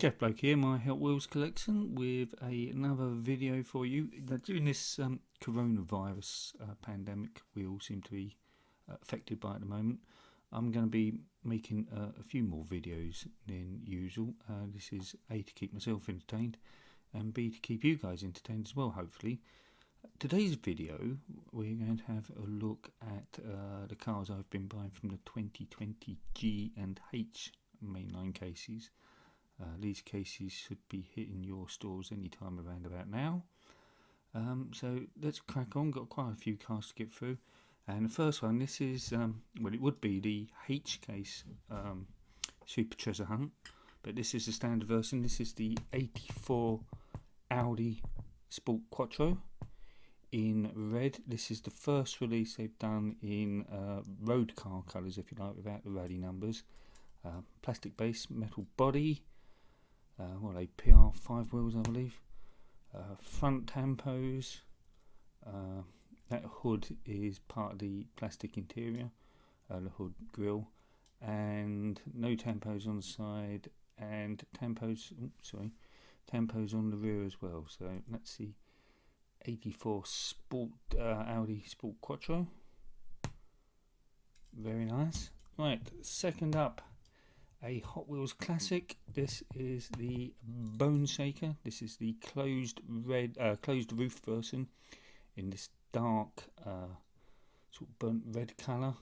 Jeff Bloke here, my Hot Wheels collection, with another video for you. During this coronavirus pandemic we all seem to be affected by at the moment, I'm going to be making a few more videos than usual. This is A, to keep myself entertained, and B, to keep you guys entertained as well, hopefully. Today's video, we're going to have a look at the cars I've been buying from the 2020 G and H mainline cases. These cases should be hitting your stores anytime around about now. So let's crack on. Got quite a few cars to get through. And the first one, this is, well, it would be the H case Super Treasure Hunt. But this is the standard version. This is the 84 Audi Sport Quattro in red. This is the first release they've done in road car colours, if you like, without the rally numbers. Plastic base, metal body. What are they, PR5 wheels, I believe. Front tampos. That hood is part of the plastic interior, the hood grille, and no tampos on the side, and tampos on the rear as well. So that's the 84 Audi Sport Quattro. Very nice. Right, second up, a Hot Wheels classic. This is the Bone Shaker. This is the closed roof version in this dark sort of burnt red colour.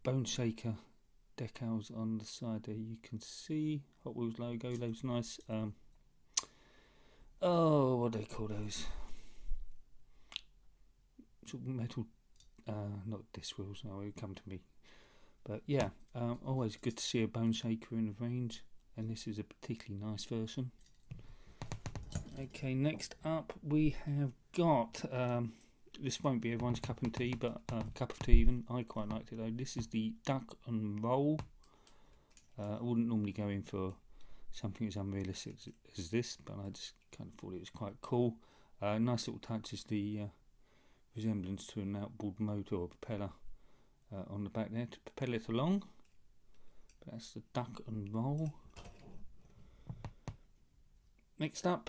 Bone Shaker decals on the side there. You can see Hot Wheels logo. Those nice what do they call those? Sort of metal, not disc wheels. No, it'll come to me. But yeah, always good to see a Bone Shaker in the range, and this is a particularly nice version. Okay, next up we have got, this won't be everyone's cup of tea, but cup of tea even. I quite liked it though. This is the Duck and Roll. I wouldn't normally go in for something as unrealistic as this, but I just kind of thought it was quite cool. Nice little touch is the resemblance to an outboard motor or propeller on the back there to propel it along. But that's the Duck and Roll. Next up,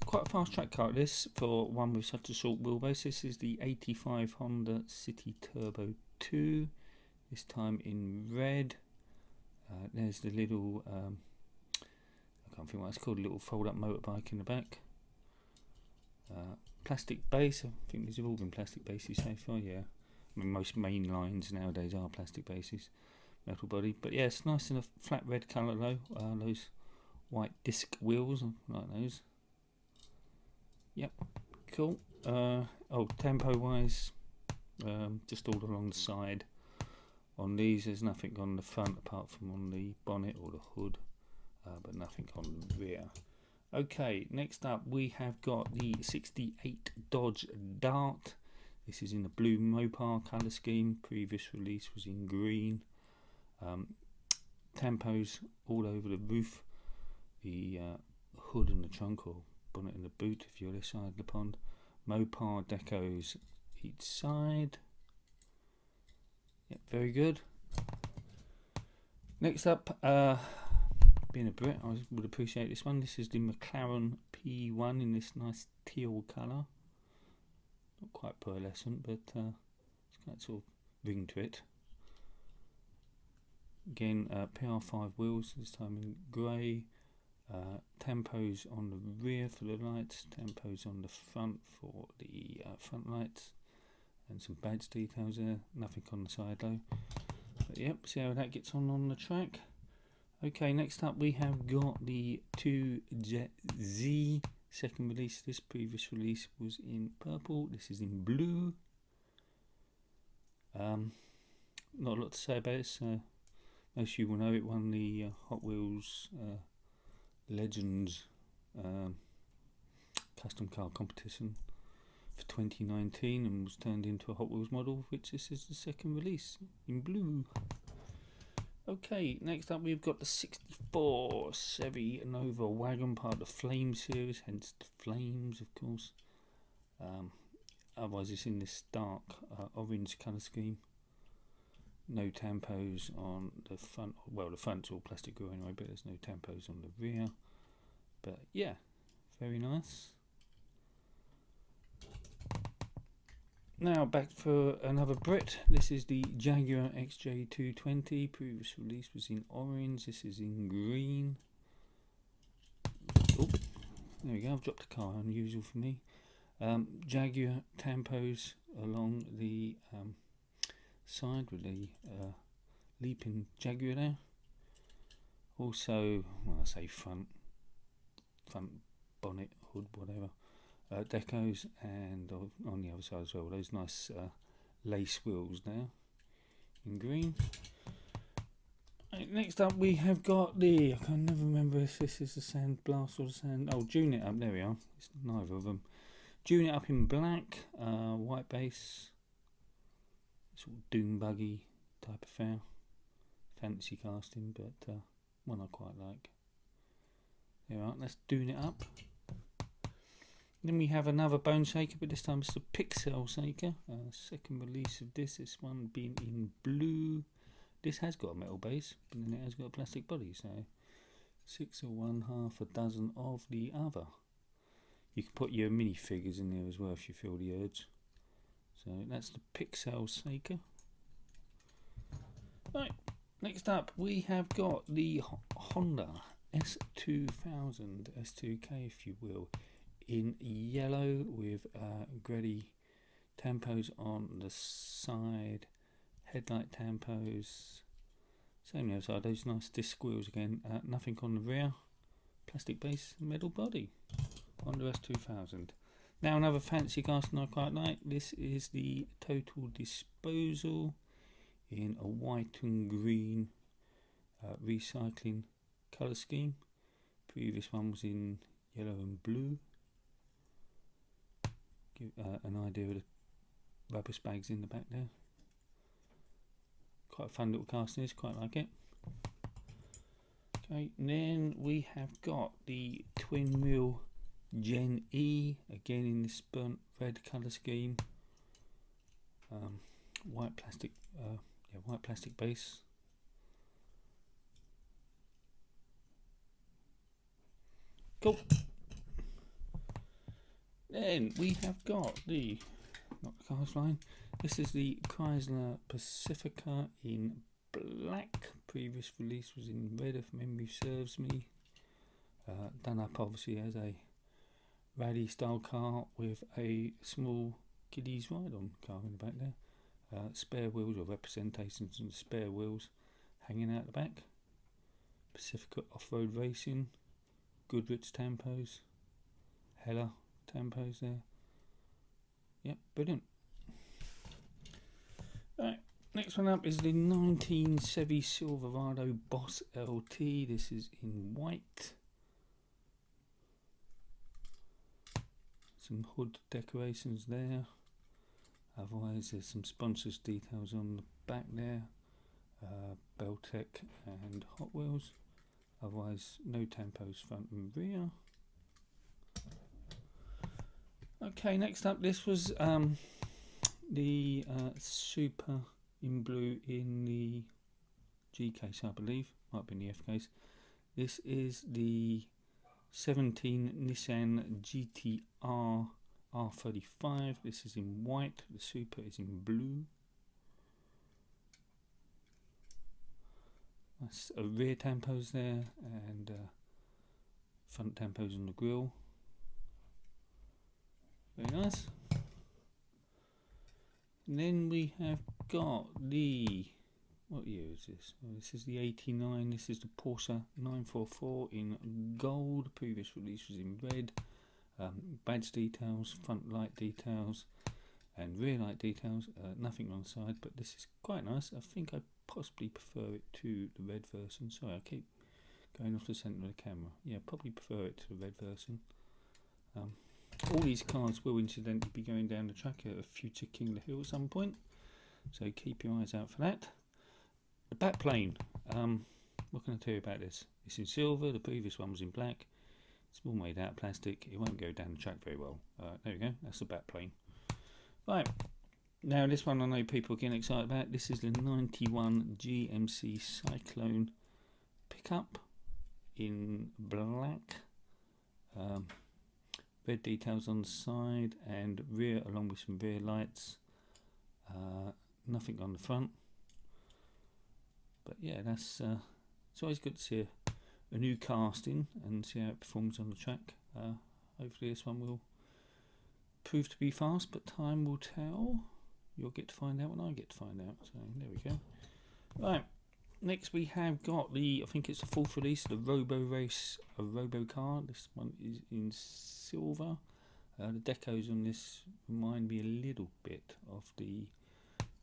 quite a fast track car this for one with such a short wheelbase. This is the 85 Honda City Turbo 2, this time in red. There's the little, I can't think what it's called, a little fold up motorbike in the back. Plastic base, I think these have all been plastic bases so far, yeah. I mean, most main lines nowadays are plastic bases, metal body. But yeah, it's nice in a flat red colour though. Those white disc wheels, I like those. Yep, cool. Tempo wise, just all along the side. On these, there's nothing on the front apart from on the bonnet or the hood, but nothing on the rear. Okay, next up we have got the 68 Dodge Dart. This is in the blue Mopar colour scheme. Previous release was in green. Tampos all over the roof, the hood and the trunk, or bonnet and the boot if you're this side of the pond. Mopar decos each side. Yep, very good. Next up, being a Brit, I would appreciate this one. This is the McLaren P1 in this nice teal colour. Not quite pearlescent, but it's got sort of ring to it. Again, PR5 wheels, this time in grey. Tampos on the rear for the lights, tampos on the front for the front lights, and some badge details there. Nothing on the side though. But yep, see how that gets on the track. Okay, next up we have got the 2Jet Z. Second release. This previous release was in purple. This is in blue. Not a lot to say about this. Most of you will know it won the Hot Wheels Legends custom car competition for 2019 and was turned into a Hot Wheels model, which this is the second release in blue. Okay, next up we've got the 64 Chevy Nova wagon, part of the Flame series, hence the flames of course. Otherwise it's in this dark orange colour scheme. No tampos on the front. Well, the front's all plastic grille anyway, but there's no tampos on the rear. But yeah, very nice. Now back for another Brit. This is the Jaguar XJ220. Previous release was in orange. This is in green. Oh, there we go. I've dropped a car. Unusual for me. Jaguar tampos along the side with the leaping Jaguar there. Also, well, I say front bonnet, hood, whatever. Decos, and on the other side as well, those nice lace wheels there in green. Right, next up we have got the, I can never remember if this is the Sand Blast or the Sand, oh, June It Up, there we are, it's neither of them. June It Up in black, white base, sort of doom buggy type of affair, fancy casting, but one I quite like. There we are, let's Dune It Up. Then we have another Bone Shaker, but this time it's the Pixel Shaker. Second release of this one being in blue. This has got a metal base, but then it has got a plastic body, so 6 of one, half a dozen of the other. You can put your minifigures in there as well if you feel the urge. So that's the Pixel Shaker. Right, next up we have got the Honda S2000, S2K if you will, in yellow with grey tampos on the side, headlight tampos, same on the other side, those nice disc wheels again, nothing on the rear, plastic base, metal body, Honda S2000. Now another fancy casting I quite like, this is the Total Disposal in a white and green recycling colour scheme. Previous one was in yellow and blue. Give an idea of the rubbish bags in the back there. Quite a fun little casting, is quite like it. Okay, and then we have got the twin wheel Gen E, again in this burnt red colour scheme. White plastic, white plastic base. Cool. Then we have got the, not the cars line, this is the Chrysler Pacifica in black. Previous release was in red if memory serves me. Done up obviously as a rally style car with a small kiddies ride on car in the back there. Spare wheels or representations and spare wheels hanging out the back. Pacifica off-road racing, Goodrich tampos, Hella tampos there. Yep, brilliant. Right, next one up is the 19 Chevy Silverado Boss LT. This is in white. Some hood decorations there. Otherwise there's some sponsors details on the back there. Beltec and Hot Wheels. Otherwise no tampos front and rear. Okay, next up this was the Super in blue in the G case, I believe. Might be in the F case. This is the 17 Nissan GT-R R35. This is in white. The Super is in blue. That's a rear tampos there and front tampos on the grille. Very nice. And then we have got the, what year is this? Well, this is the 89. This is the Porsche 944 in gold. Previous release was in red. Badge details, front light details and rear light details. Nothing on the side, but this is quite nice. I think I possibly prefer it to the red version. Sorry, I keep going off the centre of the camera. Yeah, probably prefer it to the red version. All these cars will incidentally be going down the track at a future King of the Hill at some point, so keep your eyes out for that. The back plane, what can I tell you about this? It's in silver, the previous one was in black. It's all made out of plastic, it won't go down the track very well. There we go, that's the back plane. Right, Now this one I know people are getting excited about. This is the 91 GMC Cyclone pickup in black. Red details on the side and rear, along with some rear lights. Nothing on the front. But yeah, that's it's always good to see a new casting and see how it performs on the track. Hopefully this one will prove to be fast, but time will tell. You'll get to find out when I get to find out. So there we go. Right, next we have got the, I think it's the fourth release, the Robo Race Robo Car. This one is in silver. The decos on this remind me a little bit of the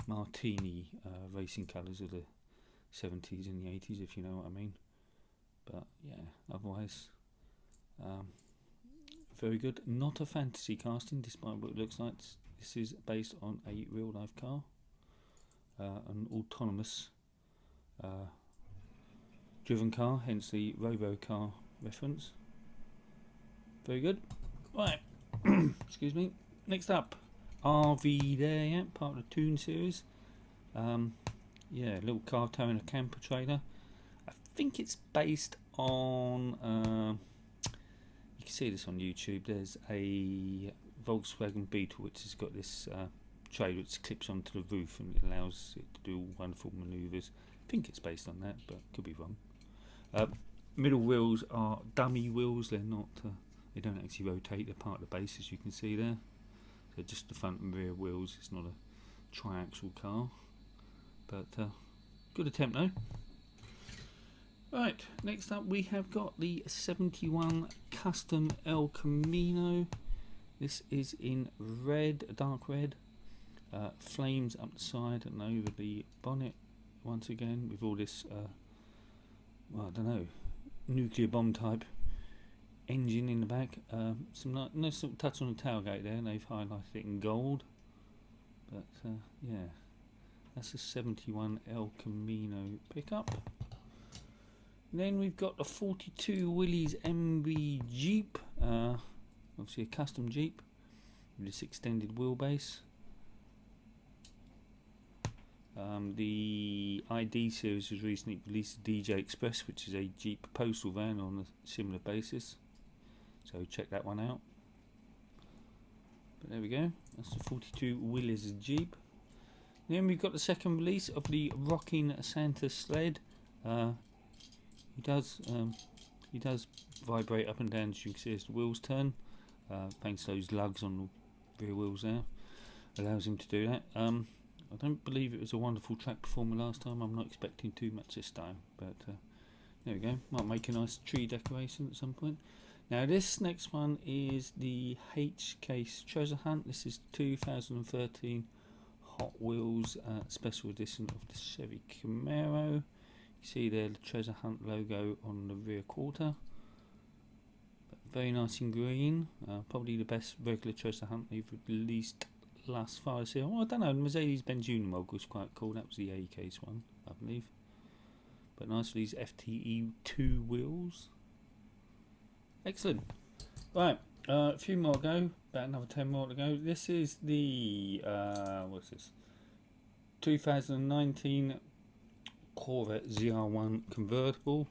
Martini racing colours of the 70s and the 80s, if you know what I mean. But yeah, otherwise very good. Not a fantasy casting, despite what it looks like. This is based on a real life car, an autonomous driven car, hence the Robo Car reference. Very good. Right, excuse me. Next up, RV there, yeah, part of the Toon series. Yeah, little car towing a camper trailer. I think it's based on, you can see this on YouTube, there's a Volkswagen Beetle which has got this trailer which clips onto the roof and it allows it to do wonderful manoeuvres. I think it's based on that, but could be wrong. Middle wheels are dummy wheels, they're not, they don't actually rotate, they're part of the base as you can see there. So just the front and rear wheels, it's not a triaxle car. But good attempt though. Right, next up we have got the 71 Custom El Camino. This is in red, dark red. Flames up the side and over the bonnet once again with all this, well, I don't know, nuclear bomb type engine in the back. Some nice little touch on the tailgate there, and they've highlighted it in gold. But yeah, that's a 71 El Camino pickup. And then we've got the 42 Willys MB Jeep, obviously a custom Jeep with this extended wheelbase. The ID series has recently released the DJ Express, which is a Jeep postal van on a similar basis, so check that one out. But there we go, that's the 42 Willys Jeep. Then we've got the second release of the Rocking Santa sled. He does vibrate up and down, as you can see, as the wheels turn. Thanks to those lugs on the rear wheels there, allows him to do that. I don't believe it was a wonderful track performer last time. I'm not expecting too much this time, but there we go. Might make a nice tree decoration at some point. Now this next one is the H-Case Treasure Hunt. This is 2013 Hot Wheels special edition of the Chevy Camaro. You see there the Treasure Hunt logo on the rear quarter. But very nice in green. Probably the best regular Treasure Hunt they've released last far as here. Well, I don't know, the Mercedes-Benz Unimog was quite cool. That was the A-Case one, I believe. But nice for these FTE2 wheels. Excellent. Right, a few more to go. About another 10 more to go. This is the what's this? 2019 Corvette ZR1 convertible.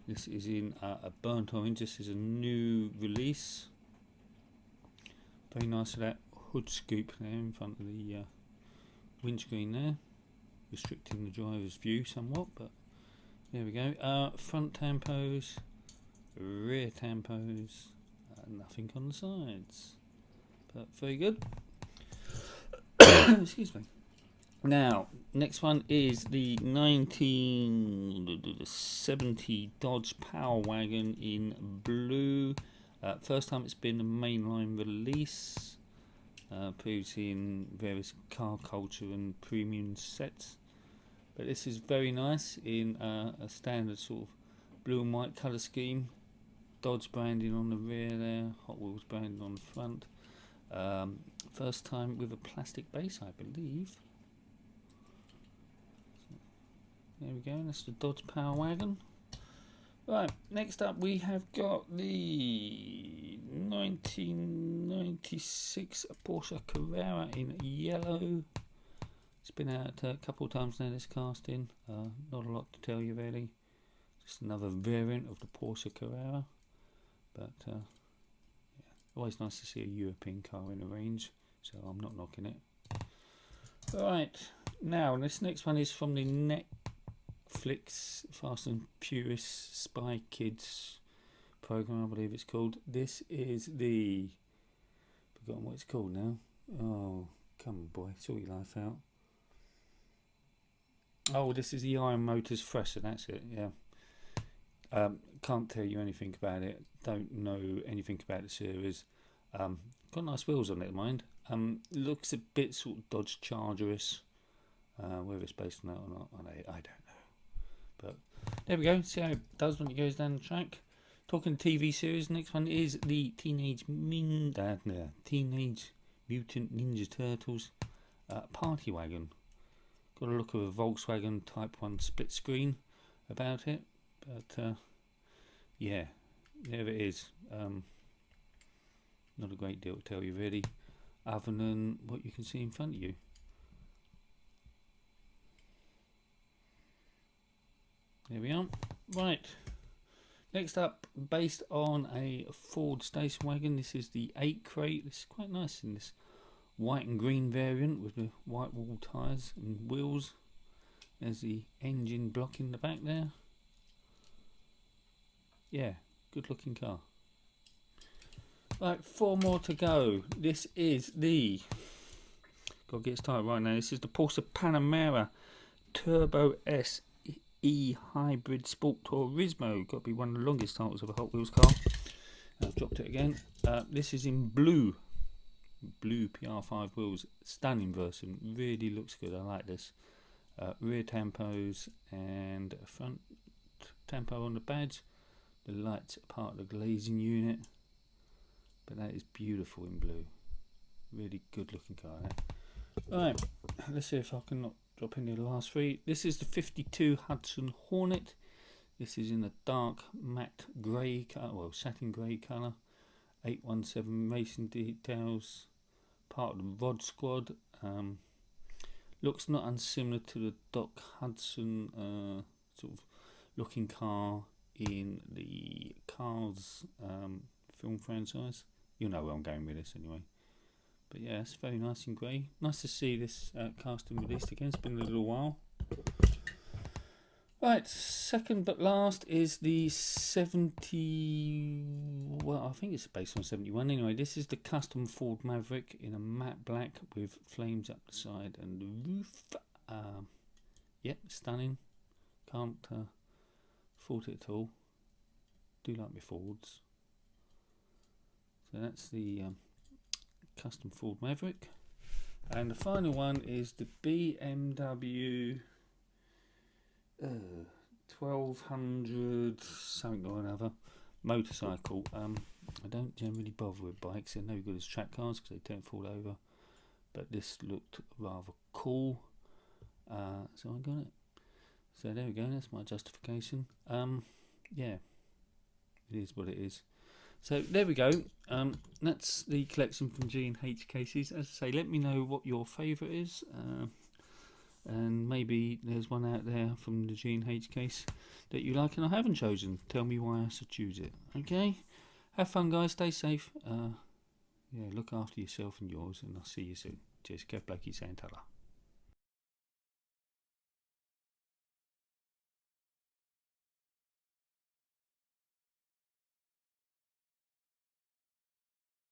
This is in a burnt orange. This is a new release. Very nice for that hood scoop there in front of the windscreen there, restricting the driver's view somewhat, but there we go. Front tampos, rear tampos, nothing on the sides, but very good. Excuse me. Now, next one is the 1970 Dodge Power Wagon in blue. First time it's been a mainline release. Previously in various car culture and premium sets, but this is very nice in a standard sort of blue and white colour scheme. Dodge branding on the rear there, Hot Wheels branding on the front. First time with a plastic base, I believe. There we go, that's the Dodge Power Wagon. Right, next up we have got the 1990 96 Porsche Carrera in yellow. It's been out a couple of times now, this casting. Not a lot to tell you really. Just another variant of the Porsche Carrera. But yeah, always nice to see a European car in the range, so I'm not knocking it. Right, now this next one is from the Netflix Fast and Furious Spy Kids program, I believe it's called. This is the... forgotten what it's called now. Oh, come on boy, sort your life out. Oh, this is the Iron Motors Thresher, that's it, yeah. Can't tell you anything about it. Don't know anything about the series. Got nice wheels on it, mind. Looks a bit sort of Dodge Charger-ish. Whether it's based on that or not, I don't know. But there we go. See how it does when it goes down the track. Talking TV series, next one is the Teenage Mutant Ninja Turtles Party Wagon. Got a look of a Volkswagen Type 1 split screen about it, but yeah, there it is. Not a great deal to tell you really, other than what you can see in front of you. There we are. Right, next up, based on a Ford station wagon, this is the 8 crate. This is quite nice in this white and green variant with the white wall tyres and wheels. There's the engine block in the back there. Yeah, good looking car. Right, 4 more to go. This is the... gotta get started right now. This is the Porsche Panamera Turbo SE Hybrid Sport Turismo. Got to be one of the longest titles of a Hot Wheels car. I've dropped it again. This is in blue PR5 wheels. Stunning version. Really looks good. I like this. Rear tampos and a front tampo on the badge. The lights are part of the glazing unit. But that is beautiful in blue. Really good looking car. Right, let's see if I can not drop in the last 3. This is the 52 Hudson Hornet. This is in a dark matte grey colour, well, satin grey colour. 817 racing details. Part of the Rod Squad. Looks not unsimilar to the Doc Hudson sort of looking car in the Cars film franchise. You know where I'm going with this anyway. But yeah, it's very nice and grey. Nice to see this casting released again. It's been a little while. Right, second but last is the 70... well, I think it's based on 71 anyway. This is the custom Ford Maverick in a matte black with flames up the side and the roof. Yep, stunning. Can't fault it at all. Do like my Fords. So that's the custom Ford Maverick. And the final one is the BMW 1200 something or another motorcycle. I don't generally bother with bikes. They're no good as track cars because they don't fall over. But this looked rather cool. So I got it. So there we go. That's my justification. Yeah, it is what it is. So there we go. That's the collection from G&H cases. As I say, let me know what your favourite is. And maybe there's one out there from the G&H case that you like and I haven't chosen. Tell me why I should choose it. Okay? Have fun, guys. Stay safe. Yeah, look after yourself and yours, and I'll see you soon. Cheers. Kev Blakey saying ta-ra.